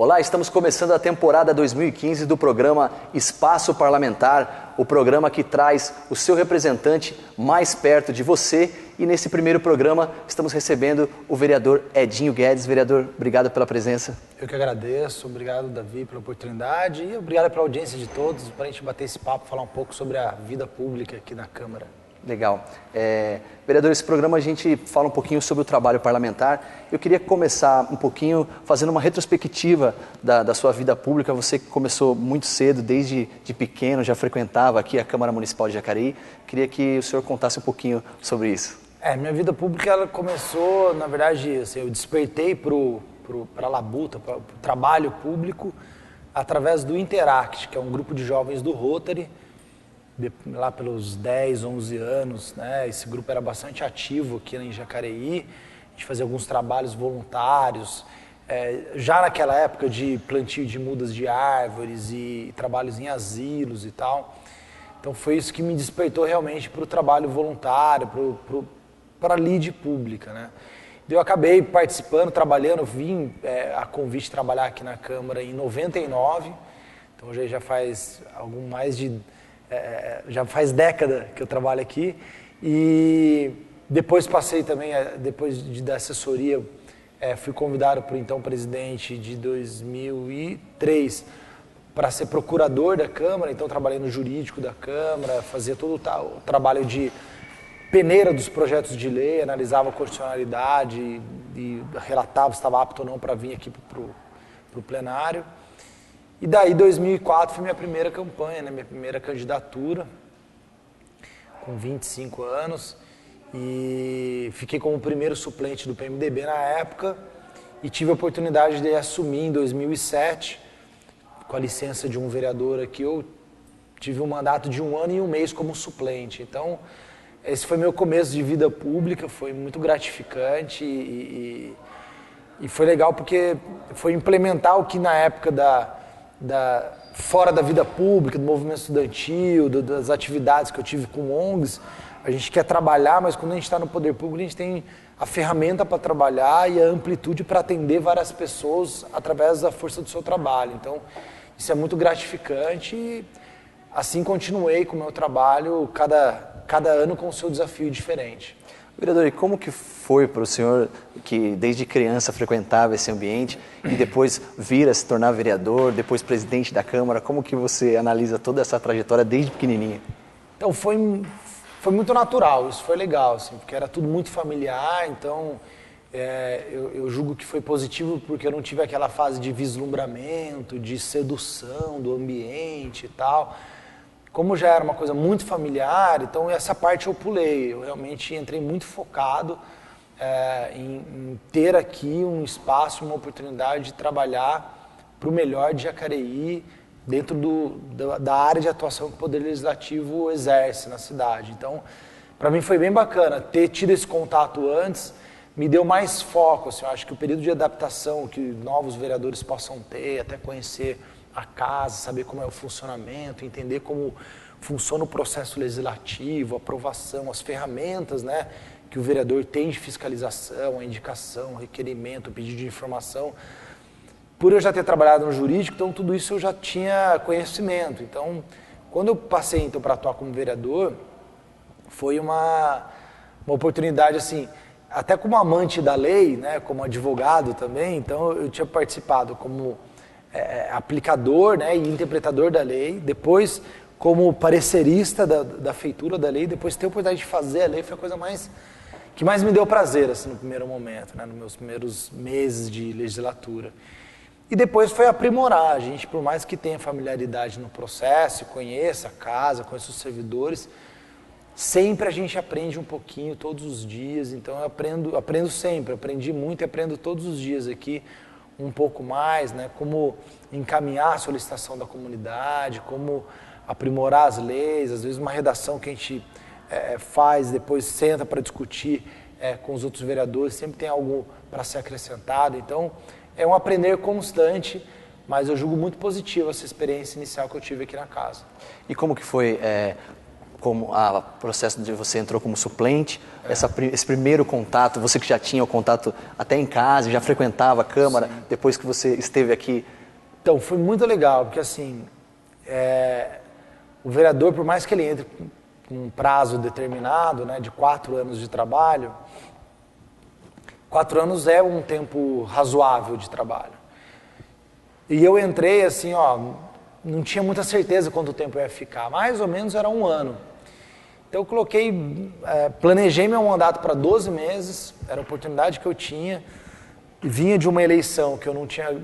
Olá, estamos começando a temporada 2015 do programa Espaço Parlamentar, o programa que traz o seu representante mais perto de você. E nesse primeiro programa estamos recebendo o vereador Edinho Guedes. Vereador, obrigado pela presença. Eu que agradeço, obrigado Davi pela oportunidade e obrigado pela audiência de todos, para a gente bater esse papo, falar um pouco sobre a vida pública aqui na Câmara. Legal. Vereador, esse programa a gente fala um pouquinho sobre o trabalho parlamentar. Eu queria começar um pouquinho fazendo uma retrospectiva da sua vida pública. Você que começou muito cedo, desde pequeno, já frequentava aqui a Câmara Municipal de Jacareí. Queria que o senhor contasse um pouquinho sobre isso. Minha vida pública ela começou, na verdade, assim, eu despertei para a labuta, para o trabalho público, através do Interact, que é um grupo de jovens do Rotary, lá pelos 10, 11 anos, né? Esse grupo era bastante ativo aqui em Jacareí, a gente fazia alguns trabalhos voluntários, já naquela época de plantio de mudas de árvores e trabalhos em asilos e tal. Então foi isso que me despertou realmente para o trabalho voluntário, para a lide pública, né? Eu acabei participando, trabalhando, vim a convite trabalhar aqui na Câmara em 99, então já faz já faz década que eu trabalho aqui, e depois passei também, depois da assessoria, fui convidado por então presidente de 2003 para ser procurador da Câmara, então trabalhei no jurídico da Câmara, fazia todo o trabalho de peneira dos projetos de lei, analisava a constitucionalidade e relatava se estava apto ou não para vir aqui para o plenário. E daí, 2004, foi minha primeira campanha, né? Minha primeira candidatura, com 25 anos, e fiquei como primeiro suplente do PMDB na época, e tive a oportunidade de assumir em 2007, com a licença de um vereador aqui, eu tive um mandato de 1 ano e 1 mês como suplente. Então, esse foi meu começo de vida pública, foi muito gratificante e foi legal porque foi implementar o que na época fora da vida pública, do movimento estudantil, das atividades que eu tive com ONGs, a gente quer trabalhar, mas quando a gente está no poder público, a gente tem a ferramenta para trabalhar e a amplitude para atender várias pessoas através da força do seu trabalho. Então, isso é muito gratificante e assim continuei com o meu trabalho, cada ano com o seu desafio diferente. Vereador, e como que foi para o senhor, que desde criança frequentava esse ambiente e depois vir a se tornar vereador, depois presidente da Câmara, como que você analisa toda essa trajetória desde pequenininha? Então, foi muito natural, isso foi legal, assim, porque era tudo muito familiar, então eu julgo que foi positivo porque eu não tive aquela fase de vislumbramento, de sedução do ambiente e tal. Como já era uma coisa muito familiar, então essa parte eu pulei. Eu realmente entrei muito focado em ter aqui um espaço, uma oportunidade de trabalhar para o melhor de Jacareí dentro da área de atuação que o Poder Legislativo exerce na cidade. Então, para mim foi bem bacana ter tido esse contato antes, me deu mais foco. Assim, eu acho que o período de adaptação que novos vereadores possam ter, até conhecer a casa, saber como é o funcionamento, entender como funciona o processo legislativo, a aprovação, as ferramentas, né, que o vereador tem de fiscalização, a indicação, o requerimento, o pedido de informação. Por eu já ter trabalhado no jurídico, então tudo isso eu já tinha conhecimento. Então, quando eu passei então, para atuar como vereador, foi uma oportunidade assim, até como amante da lei, né, como advogado também, então eu tinha participado como aplicador, né, e interpretador da lei, depois como parecerista da feitura da lei, depois ter a oportunidade de fazer a lei foi a coisa que mais me deu prazer assim, no primeiro momento, né, nos meus primeiros meses de legislatura. E depois foi aprimorar, a gente, por mais que tenha familiaridade no processo, conheça a casa, conheça os servidores, sempre a gente aprende um pouquinho todos os dias, então eu aprendo sempre, aprendi muito e aprendo todos os dias aqui, um pouco mais, né, como encaminhar a solicitação da comunidade, como aprimorar as leis, às vezes uma redação que a gente faz, depois senta para discutir com os outros vereadores, sempre tem algo para ser acrescentado, então é um aprender constante, mas eu julgo muito positivo essa experiência inicial que eu tive aqui na casa. E como que foi como o processo de você entrou como suplente, esse primeiro contato, você que já tinha o contato até em casa, já frequentava a Câmara, sim, depois que você esteve aqui? Então, foi muito legal, porque assim, o vereador, por mais que ele entre com um prazo determinado, né, de 4 anos de trabalho, 4 anos é um tempo razoável de trabalho. E eu entrei assim, não tinha muita certeza quanto tempo eu ia ficar, mais ou menos era 1 ano. Então eu planejei meu mandato para 12 meses, era a oportunidade que eu tinha, e vinha de uma eleição que eu não tinha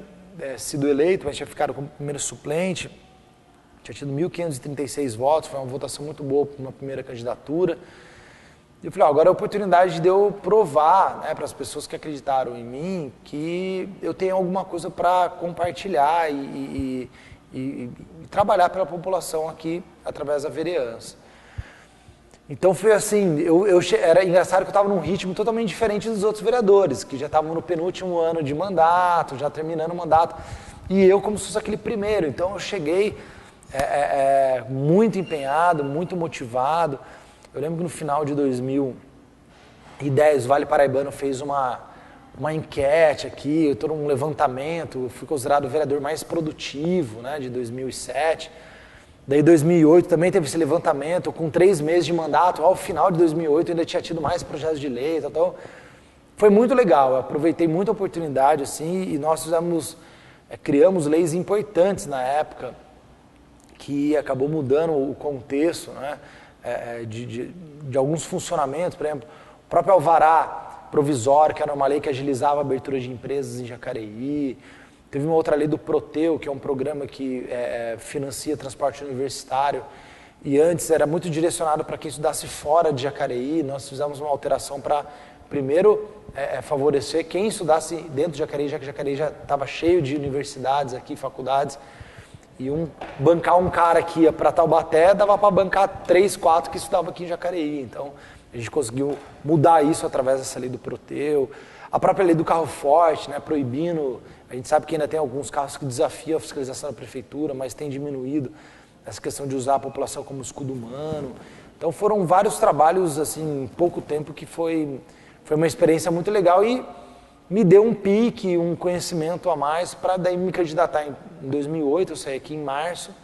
sido eleito, mas tinha ficado como primeiro suplente, tinha tido 1.536 votos, foi uma votação muito boa para uma primeira candidatura. E eu falei, agora é a oportunidade de eu provar, né, para as pessoas que acreditaram em mim que eu tenho alguma coisa para compartilhar e trabalhar pela população aqui através da vereança. Então foi assim, era engraçado que eu estava num ritmo totalmente diferente dos outros vereadores, que já estavam no penúltimo ano de mandato, já terminando o mandato, e eu como se fosse aquele primeiro. Então eu cheguei muito empenhado, muito motivado. Eu lembro que no final de 2010 o Vale Paraibano fez uma enquete aqui, todo um levantamento, eu fui considerado o vereador mais produtivo, né, de 2007. Daí 2008 também teve esse levantamento, com 3 meses de mandato, ao final de 2008 eu ainda tinha tido mais projetos de lei, então foi muito legal, eu aproveitei muita oportunidade assim, e nós criamos leis importantes na época, que acabou mudando o contexto, né, de alguns funcionamentos. Por exemplo, o próprio alvará provisório, que era uma lei que agilizava a abertura de empresas em Jacareí. Teve uma outra lei do Proteu, que é um programa que financia transporte universitário, e antes era muito direcionado para quem estudasse fora de Jacareí. Nós fizemos uma alteração para, primeiro, favorecer quem estudasse dentro de Jacareí, já que Jacareí já estava cheio de universidades aqui, faculdades, e bancar um cara que ia para Taubaté, dava para bancar 3, 4 que estudavam aqui em Jacareí. Então, a gente conseguiu mudar isso através dessa lei do Proteu. A própria lei do carro forte, né, proibindo, a gente sabe que ainda tem alguns carros que desafiam a fiscalização da prefeitura, mas tem diminuído essa questão de usar a população como escudo humano. Então, foram vários trabalhos, assim, em pouco tempo, que foi uma experiência muito legal e me deu um pique, um conhecimento a mais para daí me candidatar em 2008, eu saí aqui em março,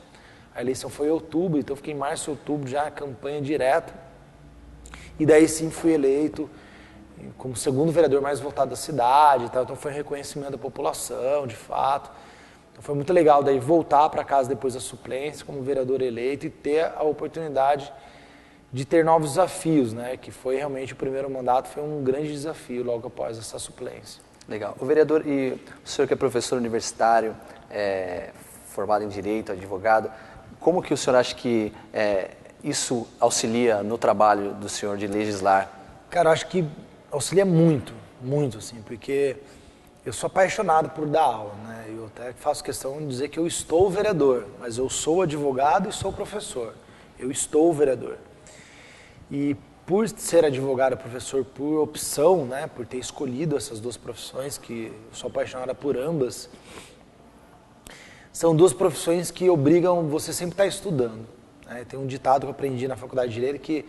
a eleição foi em outubro, então eu fiquei em março, outubro já, campanha direta, e daí sim fui eleito como segundo vereador mais votado da cidade, então foi um reconhecimento da população, de fato. Então foi muito legal daí voltar para casa depois da suplência como vereador eleito e ter a oportunidade de ter novos desafios, né? Que foi realmente o primeiro mandato, foi um grande desafio logo após essa suplência. Legal. O vereador, e o senhor que é professor universitário, formado em Direito, advogado, como que o senhor acha que isso auxilia no trabalho do senhor de legislar? Cara, eu acho que auxilia muito, muito, assim, porque eu sou apaixonado por dar aula, né? Eu até faço questão de dizer que eu estou vereador, mas eu sou advogado e sou professor. Eu estou vereador. E por ser advogado e professor por opção, né, por ter escolhido essas duas profissões, que eu sou apaixonado por ambas, são duas profissões que obrigam você sempre a estar estudando, né? Tem um ditado que eu aprendi na faculdade de Direito que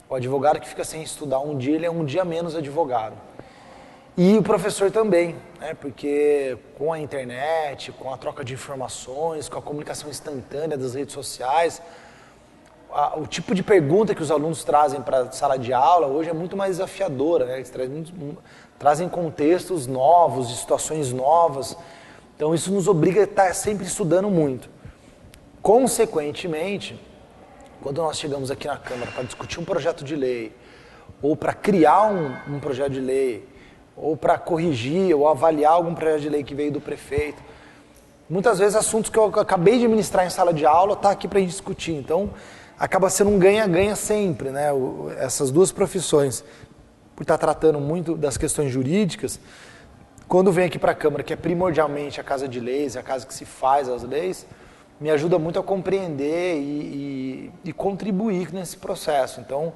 o advogado que fica sem estudar um dia, ele é um dia menos advogado. E o professor também, né, porque com a internet, com a troca de informações, com a comunicação instantânea das redes sociais, o tipo de pergunta que os alunos trazem para a sala de aula hoje é muito mais desafiadora, né? Eles trazem contextos novos, de situações novas. Então isso nos obriga a estar sempre estudando muito. Consequentemente, quando nós chegamos aqui na Câmara para discutir um projeto de lei, ou para criar um projeto de lei, ou para corrigir ou avaliar algum projeto de lei que veio do prefeito, muitas vezes assuntos que eu acabei de ministrar em sala de aula está aqui para a gente discutir. Então, acaba sendo um ganha-ganha sempre, né? Essas duas profissões, por estar tratando muito das questões jurídicas, quando vem aqui para a Câmara, que é primordialmente a casa de leis, a casa que se faz as leis, me ajuda muito a compreender e contribuir nesse processo. Então,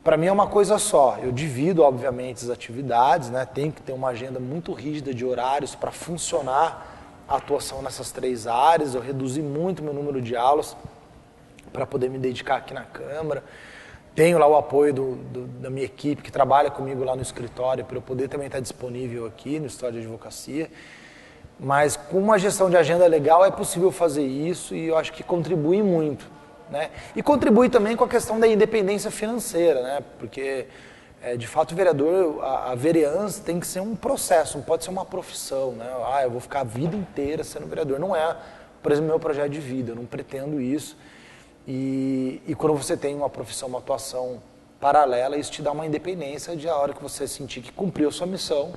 para mim é uma coisa só. Eu divido, obviamente, as atividades, né? Tem que ter uma agenda muito rígida de horários para funcionar a atuação nessas 3 áreas. Eu reduzi muito meu número de aulas para poder me dedicar aqui na Câmara. Tenho lá o apoio da minha equipe que trabalha comigo lá no escritório para eu poder também estar disponível aqui no escritório de advocacia. Mas com uma gestão de agenda legal é possível fazer isso e eu acho que contribui muito, né? E contribui também com a questão da independência financeira, né? Porque, de fato, o vereador, a vereança tem que ser um processo, não pode ser uma profissão, né? Eu vou ficar a vida inteira sendo vereador. Não é, por exemplo, meu projeto de vida, eu não pretendo isso. E quando você tem uma profissão, uma atuação paralela, isso te dá uma independência de a hora que você sentir que cumpriu a sua missão,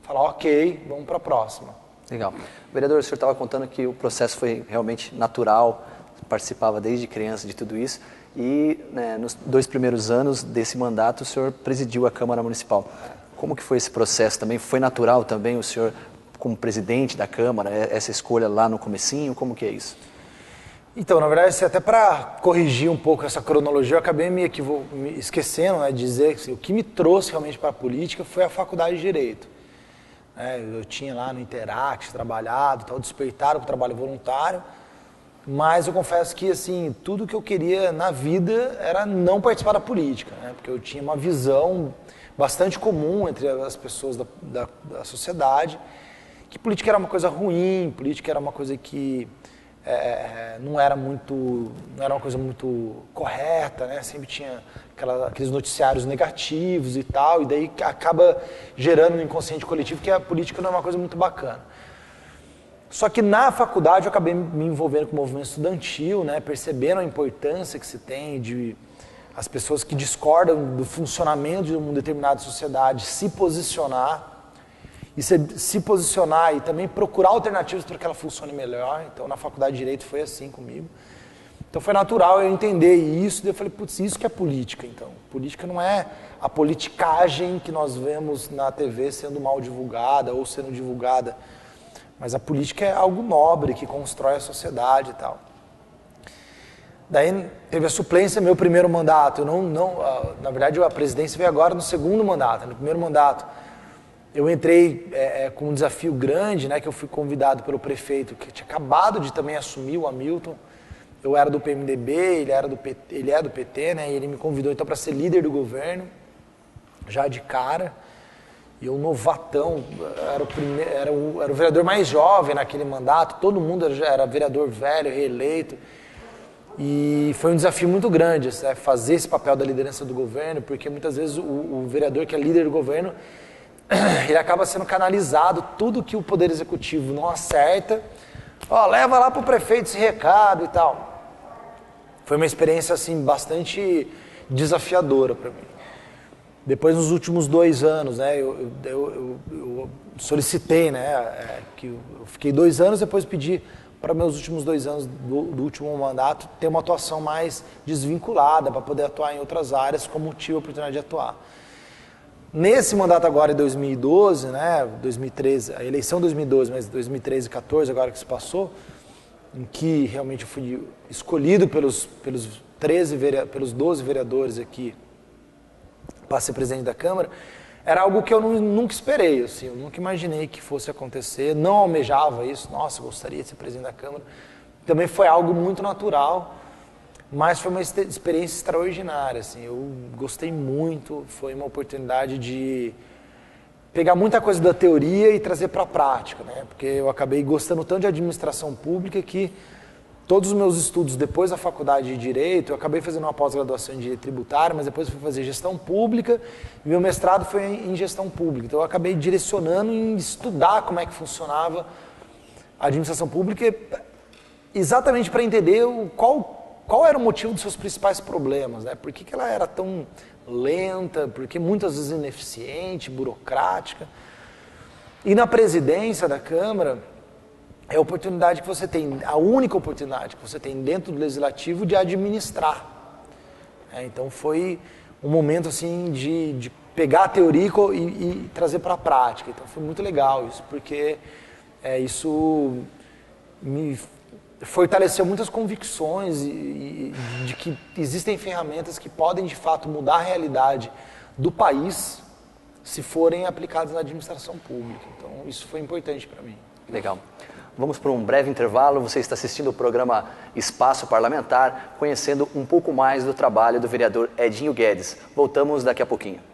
falar, ok, vamos para a próxima. Legal. Vereador, o senhor estava contando que o processo foi realmente natural, participava desde criança de tudo isso e, né, nos 2 primeiros anos desse mandato o senhor presidiu a Câmara Municipal. Como que foi esse processo também? Foi natural também o senhor como presidente da Câmara, essa escolha lá no comecinho? Como que é isso? Então, na verdade, até para corrigir um pouco essa cronologia, eu acabei me esquecendo, né, de dizer que o que me trouxe realmente para a política foi a faculdade de Direito. Eu tinha lá no Interact trabalhado, tal, despertaram para o trabalho voluntário, mas eu confesso que assim, tudo que eu queria na vida era não participar da política, né? Porque eu tinha uma visão bastante comum entre as pessoas da sociedade, que política era uma coisa ruim, política era uma coisa que não era uma coisa muito correta, né? Sempre tinha aqueles noticiários negativos e tal, e daí acaba gerando no inconsciente coletivo que a política não é uma coisa muito bacana. Só que na faculdade eu acabei me envolvendo com o movimento estudantil, né? Percebendo a importância que se tem de as pessoas que discordam do funcionamento de uma determinada sociedade se posicionar, e se posicionar e também procurar alternativas para que ela funcione melhor. Então, na faculdade de Direito foi assim comigo. Então, foi natural eu entender isso. Daí eu falei, putz, isso que é política, então. Política não é a politicagem que nós vemos na TV sendo mal divulgada ou sendo divulgada. Mas a política é algo nobre, que constrói a sociedade e tal. Daí, teve a suplência, meu primeiro mandato. Na verdade, a presidência veio agora no segundo mandato. No primeiro mandato, eu entrei com um desafio grande, né, que eu fui convidado pelo prefeito, que tinha acabado de também assumir, o Hamilton. Eu era do PMDB, ele é do PT, né, e ele me convidou então para ser líder do governo, já de cara. E eu, novatão, era o vereador mais jovem naquele mandato, todo mundo era vereador velho, reeleito. E foi um desafio muito grande, né, fazer esse papel da liderança do governo, porque muitas vezes o vereador que é líder do governo, ele acaba sendo canalizado, tudo que o Poder Executivo não acerta, leva lá para o prefeito esse recado e tal. Foi uma experiência assim, bastante desafiadora para mim. Depois, nos últimos 2 anos, né, eu solicitei, né, que eu fiquei 2 anos, depois pedi para meus últimos 2 anos do último mandato ter uma atuação mais desvinculada, para poder atuar em outras áreas, como tive a oportunidade de atuar. Nesse mandato agora, em 2012, né, 2013, a eleição de 2012, mas 2013 e 2014, agora que se passou, em que realmente eu fui escolhido pelos 12 vereadores aqui para ser presidente da Câmara, era algo que eu nunca esperei, assim, eu nunca imaginei que fosse acontecer, não almejava isso, nossa, gostaria de ser presidente da Câmara. Também foi algo muito natural, mas foi uma experiência extraordinária, assim, eu gostei muito, foi uma oportunidade de pegar muita coisa da teoria e trazer para a prática, né? Porque eu acabei gostando tanto de administração pública que todos os meus estudos depois da faculdade de Direito, eu acabei fazendo uma pós-graduação em Direito Tributário, mas depois fui fazer Gestão Pública e meu mestrado foi em Gestão Pública. Então eu acabei direcionando em estudar como é que funcionava a administração pública exatamente para entender qual era o motivo dos seus principais problemas, né? Por que ela era tão lenta, por que muitas vezes ineficiente, burocrática. E na presidência da Câmara, é a oportunidade que você tem, a única oportunidade que você tem dentro do Legislativo de administrar. Então foi um momento assim de pegar a teoria e trazer para a prática. Então foi muito legal isso, porque isso me fortaleceu muitas convicções de que existem ferramentas que podem de fato mudar a realidade do país se forem aplicadas na administração pública. Então isso foi importante para mim. Legal. Vamos para um breve intervalo. Você está assistindo o programa Espaço Parlamentar, conhecendo um pouco mais do trabalho do vereador Edinho Guedes. Voltamos daqui a pouquinho.